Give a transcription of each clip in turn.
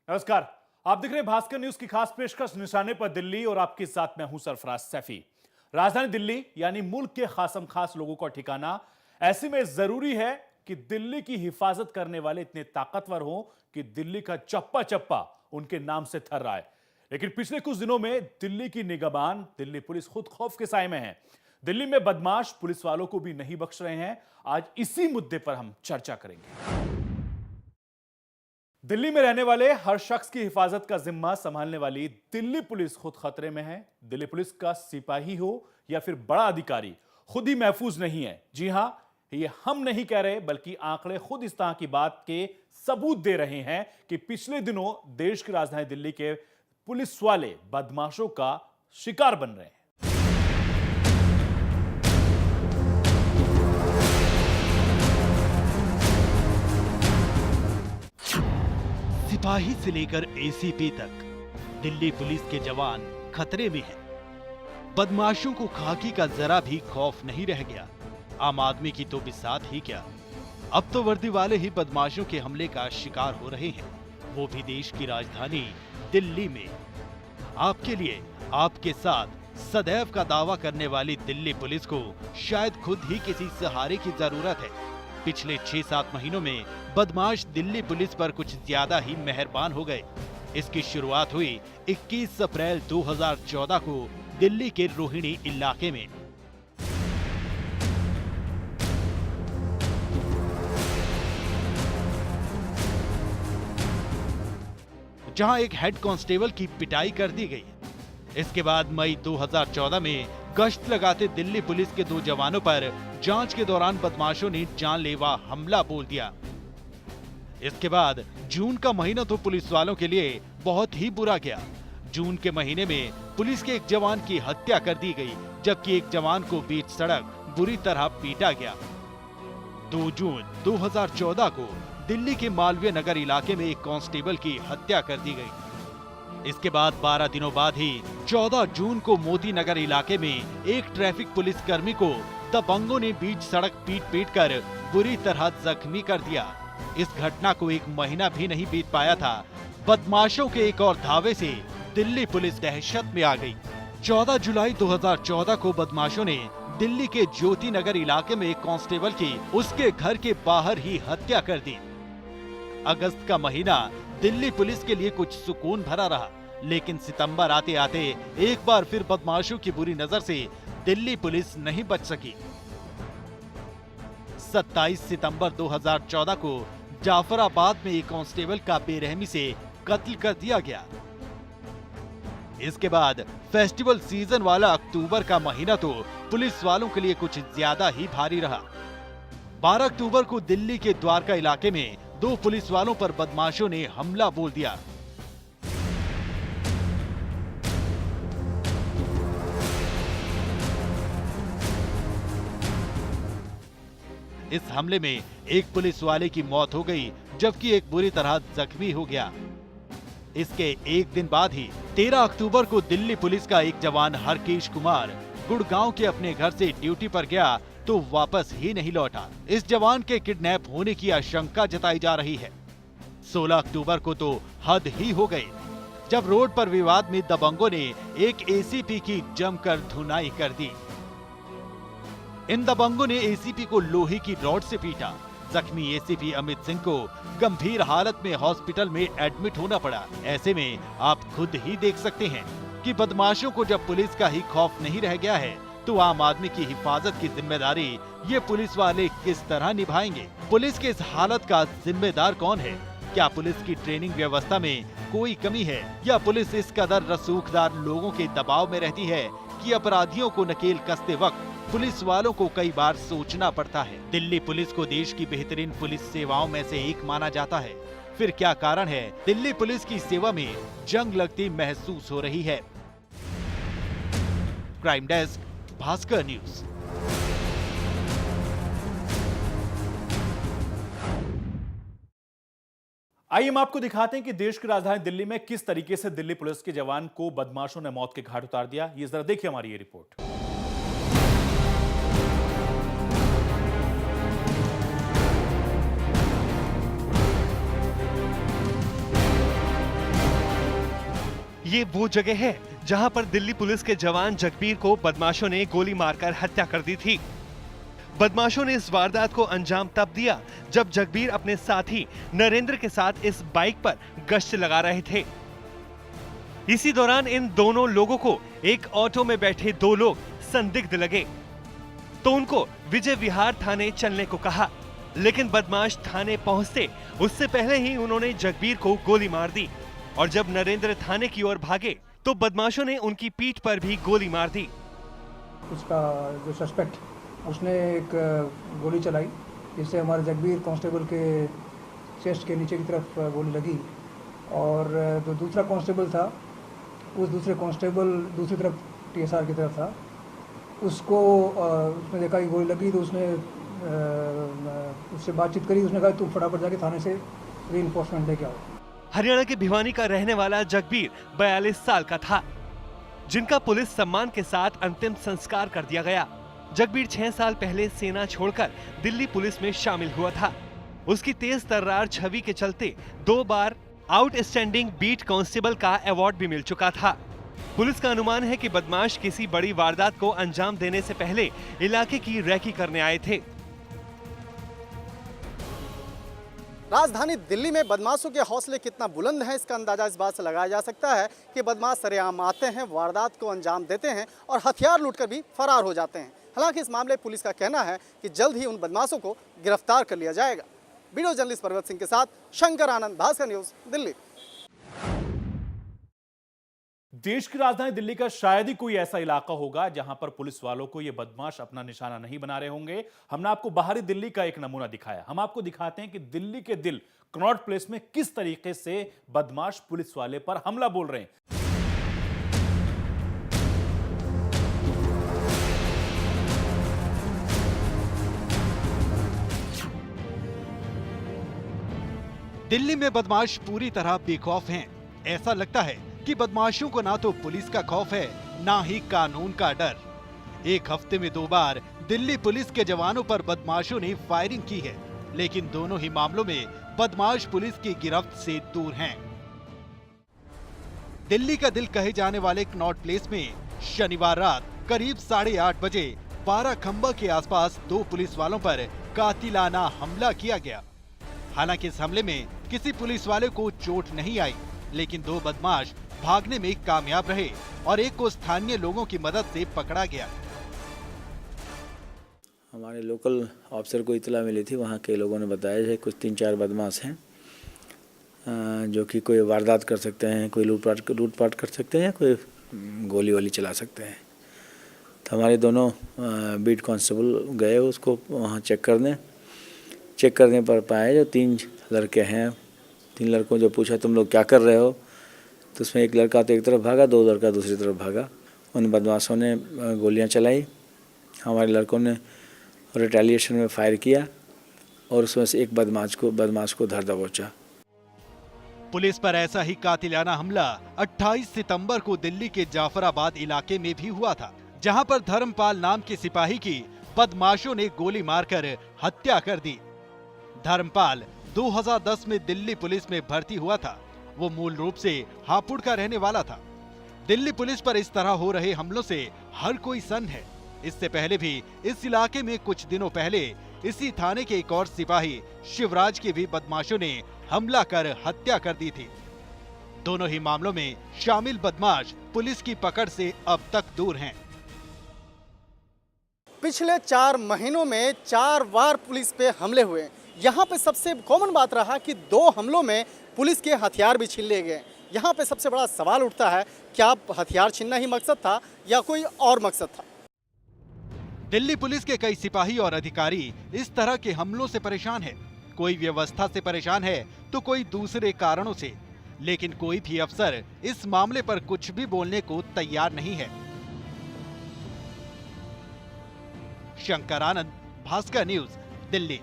नमस्कार। आप देख रहे हैं भास्कर न्यूज की खास पेशकश निशाने पर दिल्ली और आपके साथ मैं हूं सरफराज सैफी। राजधानी दिल्ली यानी मुल्क के खासम खास लोगों का ठिकाना। ऐसे में जरूरी है कि दिल्ली की हिफाजत करने वाले इतने ताकतवर हों कि दिल्ली का चप्पा चप्पा उनके नाम से थर रहा है। लेकिन पिछले कुछ दिनों में दिल्ली की निगहबान दिल्ली पुलिस खुद खौफ के साए में है। दिल्ली में बदमाश पुलिस वालों को भी नहीं बख्श रहे हैं। आज इसी मुद्दे पर हम चर्चा करेंगे। दिल्ली में रहने वाले हर शख्स की हिफाजत का जिम्मा संभालने वाली दिल्ली पुलिस खुद खतरे में है। दिल्ली पुलिस का सिपाही हो या फिर बड़ा अधिकारी, खुद ही महफूज नहीं है। जी हां, ये हम नहीं कह रहे बल्कि आंकड़े खुद इस तरह की बात के सबूत दे रहे हैं कि पिछले दिनों देश की राजधानी दिल्ली के पुलिस वाले बदमाशों का शिकार बन रहे हैं। सिपाही से लेकर एसीपी तक दिल्ली पुलिस के जवान खतरे में हैं। बदमाशों को खाकी का जरा भी खौफ नहीं रह गया। आम आदमी की तो बिसात ही क्या, अब तो वर्दी वाले ही बदमाशों के हमले का शिकार हो रहे हैं, वो भी देश की राजधानी दिल्ली में। आपके लिए, आपके साथ सदैव का दावा करने वाली दिल्ली पुलिस को शायद खुद ही किसी सहारे की जरूरत है। पिछले 6-7 महीनों में बदमाश दिल्ली पुलिस पर कुछ ज्यादा ही मेहरबान हो गए। इसकी शुरुआत हुई 21 अप्रैल 2014 को दिल्ली के रोहिणी इलाके में। जहां एक हेड कांस्टेबल की पिटाई कर दी गई। इसके बाद मई 2014 में गश्त लगाते दिल्ली पुलिस के 2 जवानों पर जांच के दौरान बदमाशों ने जानलेवा हमला बोल दिया। इसके बाद जून का महीना तो पुलिस वालों के लिए बहुत ही बुरा गया। जून के महीने में पुलिस के एक जवान की हत्या कर दी गई, जबकि एक जवान को बीच सड़क बुरी तरह पीटा गया। 2 जून 2014 को दिल्ली के मालवीय नगर इलाके में एक कांस्टेबल की हत्या कर दी गई। इसके बाद 12 दिनों बाद ही 14 जून को मोती नगर इलाके में एक ट्रैफिक पुलिस कर्मी को दबंगों ने बीच सड़क पीट कर बुरी तरह जख्मी कर दिया। इस घटना को 1 महीना भी नहीं बीत पाया था, बदमाशों के एक और धावे से दिल्ली पुलिस दहशत में आ गई। 14 जुलाई 2014 को बदमाशों ने दिल्ली के ज्योति नगर इलाके में एक कांस्टेबल की उसके घर के बाहर ही हत्या कर दी। अगस्त का महीना दिल्ली पुलिस के लिए कुछ सुकून भरा रहा, लेकिन सितंबर आते आते एक बार फिर बदमाशों की बुरी नजर से दिल्ली पुलिस नहीं बच सकी। 27 सितंबर 2014 को जाफराबाद में एक कांस्टेबल का बेरहमी से कत्ल कर दिया गया। इसके बाद फेस्टिवल सीजन वाला अक्टूबर का महीना तो पुलिस वालों के लिए कुछ ज्यादा ही भारी रहा। 12 अक्टूबर को दिल्ली के द्वारका इलाके में 2 पुलिस वालों पर बदमाशों ने हमला बोल दिया। इस हमले में एक पुलिस वाले की मौत हो गई, जबकि एक बुरी तरह जख्मी हो गया। इसके एक दिन बाद ही 13 अक्टूबर को दिल्ली पुलिस का एक जवान हरकेश कुमार गुड़गांव के अपने घर से ड्यूटी पर गया तो वापस ही नहीं लौटा। इस जवान के किडनैप होने की आशंका जताई जा रही है। 16 अक्टूबर को तो हद ही हो गई, जब रोड पर विवाद में दबंगों ने एक एसीपी की जमकर धुनाई कर दी। इन दबंगों ने एसीपी को लोहे की रॉड से पीटा। जख्मी एसीपी अमित सिंह को गंभीर हालत में हॉस्पिटल में एडमिट होना पड़ा। ऐसे में आप खुद ही देख सकते हैं कि बदमाशों को जब पुलिस का ही खौफ नहीं रह गया है तो आम आदमी की हिफाजत की जिम्मेदारी ये पुलिस वाले किस तरह निभाएंगे। पुलिस के इस हालत का जिम्मेदार कौन है? क्या पुलिस की ट्रेनिंग व्यवस्था में कोई कमी है, या पुलिस इस कदर रसूखदार लोगों के दबाव में रहती है कि अपराधियों को नकेल कसते वक्त पुलिस वालों को कई बार सोचना पड़ता है। दिल्ली पुलिस को देश की बेहतरीन पुलिस सेवाओं में से एक माना जाता है, फिर क्या कारण है दिल्ली पुलिस की सेवा में जंग लगती महसूस हो रही है? Crime desk, Bhaskar news. आइए हम आपको दिखाते हैं कि देश की राजधानी दिल्ली में किस तरीके से दिल्ली पुलिस के जवान को बदमाशों ने मौत के घाट उतार दिया। ये जरा देखिए हमारी ये रिपोर्ट। ये वो जगह है जहां पर दिल्ली पुलिस के जवान जगबीर को बदमाशों ने गोली मारकर हत्या कर दी थी। बदमाशों ने इस वारदात को अंजाम तब दिया जब जगबीर अपने साथी नरेंद्र के साथ इस बाइक पर गश्त लगा रहे थे। इसी दौरान इन दोनों लोगों को एक ऑटो में बैठे दो लोग संदिग्ध लगे, तो उनको विजय विहार थाने चलने को कहा, लेकिन बदमाश थाने पहुंचते उससे पहले ही उन्होंने जगबीर को गोली मार दी और जब नरेंद्र थाने की ओर भागे तो बदमाशों ने उनकी पीठ पर भी गोली मार दी। उसका जो सस्पेक्ट उसने एक गोली चलाई जिससे हमारे जगबीर कांस्टेबल के चेस्ट के नीचे की तरफ गोली लगी और जो दूसरा कांस्टेबल था उस दूसरे कांस्टेबल दूसरी तरफ टीएसआर की तरफ था, उसको उसने देखा कि गोली लगी तो उसने उससे बातचीत करी। उसने कहा तुम फटाफट जाके थाने से रीइंफोर्समेंट लेके आओ। हरियाणा के भिवानी का रहने वाला जगबीर 42 साल का था, जिनका पुलिस सम्मान के साथ अंतिम संस्कार कर दिया गया। जगबीर 6 साल पहले सेना छोड़कर दिल्ली पुलिस में शामिल हुआ था। उसकी तेज तर्रार छवि के चलते 2 बार आउटस्टैंडिंग बीट कांस्टेबल का अवार्ड भी मिल चुका था। पुलिस का अनुमान है कि बदमाश किसी बड़ी वारदात को अंजाम देने से पहले इलाके की रैकी करने आए थे। राजधानी दिल्ली में बदमाशों के हौसले कितना बुलंद हैं, इसका अंदाजा इस बात से लगाया जा सकता है कि बदमाश सरेआम आते हैं, वारदात को अंजाम देते हैं और हथियार लूटकर भी फरार हो जाते हैं। हालांकि इस मामले पुलिस का कहना है कि जल्द ही उन बदमाशों को गिरफ्तार कर लिया जाएगा। वीडियो जर्नलिस्ट पर्वत सिंह के साथ शंकर आनंद, भास्कर न्यूज, दिल्ली। देश की राजधानी दिल्ली का शायद ही कोई ऐसा इलाका होगा जहां पर पुलिस वालों को ये बदमाश अपना निशाना नहीं बना रहे होंगे। हमने आपको बाहरी दिल्ली का एक नमूना दिखाया, हम आपको दिखाते हैं कि दिल्ली के दिल कनॉट प्लेस में किस तरीके से बदमाश पुलिस वाले पर हमला बोल रहे हैं। दिल्ली में बदमाश पूरी तरह बेखौफ हैं। ऐसा लगता है कि बदमाशों को ना तो पुलिस का खौफ है, ना ही कानून का डर। एक हफ्ते में 2 बार दिल्ली पुलिस के जवानों पर बदमाशों ने फायरिंग की है, लेकिन दोनों ही मामलों में बदमाश पुलिस की गिरफ्त से दूर हैं। दिल्ली का दिल कहे जाने वाले कनॉट प्लेस में शनिवार रात करीब 8:30 बजे 12 खंबा के आसपास 2 पुलिस वालों पर कातिलाना हमला किया गया। हालांकि इस हमले में किसी पुलिस वाले को चोट नहीं आई, लेकिन 2 बदमाश भागने में कामयाब रहे और एक को स्थानीय लोगों की मदद से पकड़ा गया। हमारे लोकल ऑफिसर को इतला मिली थी, वहाँ के लोगों ने बताया है कुछ 3-4 बदमाश हैं जो कि कोई वारदात कर सकते हैं, कोई लूटपाट कर सकते हैं, कोई गोली वोली चला सकते हैं। तो हमारे दोनों बीट कांस्टेबल गए उसको वहाँ चेक करने पर पाए जो 3 लड़के हैं। 3 लड़कों जो पूछा तुम लोग क्या कर रहे हो, तो उसमें एक लड़का तो एक तरफ भागा, 2 लड़का दूसरी तरफ भागा। उन बदमाशों ने गोलियां चलाई, हमारे लड़कों ने रिटेलिएशन में फायर किया और उसमें से एक बदमाश को धर दबोचा। पुलिस पर ऐसा ही कातिलाना हमला 28 सितंबर को दिल्ली के जाफराबाद इलाके में भी हुआ था, जहां पर धर्मपाल नाम के सिपाही की बदमाशों ने गोली मारकर हत्या कर दी। धर्मपाल 2010 में दिल्ली पुलिस में भर्ती हुआ था। वो मूल रूप से हापुड़ का रहने वाला था। दिल्ली पुलिस पर इस तरह हो रहे हमलों से हर कोई सन्न है। इससे पहले भी इस इलाके में कुछ दिनों पहले इसी थाने के एक और सिपाही शिवराज की भी बदमाशों ने हमला कर हत्या कर दी थी। दोनों ही मामलों में शामिल बदमाश पुलिस की पकड़ से अब तक दूर हैं। पिछले 4 महीनों में 4 बार पुलिस पे हमले हुए। यहाँ पे सबसे कॉमन बात रहा कि 2 हमलों में पुलिस के हथियार भी छीन लिए गए। यहाँ पे सबसे बड़ा सवाल उठता है, क्या हथियार छीनना ही मकसद था या कोई और मकसद था? दिल्ली पुलिस के कई सिपाही और अधिकारी इस तरह के हमलों से परेशान है। कोई व्यवस्था से परेशान है तो कोई दूसरे कारणों से, लेकिन कोई भी अफसर इस मामले पर कुछ भी बोलने को तैयार नहीं है। शंकर आनंद, भास्कर न्यूज, दिल्ली।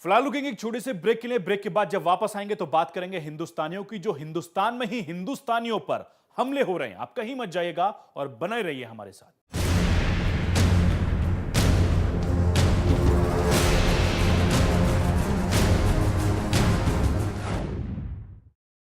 फिलहाल रुकेंगे एक छोटे से ब्रेक के लिए। ब्रेक के बाद जब वापस आएंगे तो बात करेंगे हिंदुस्तानियों की, जो हिंदुस्तान में ही हिंदुस्तानियों पर हमले हो रहे हैं। आप कहीं मत जाइएगा और बने रहिए हमारे साथ।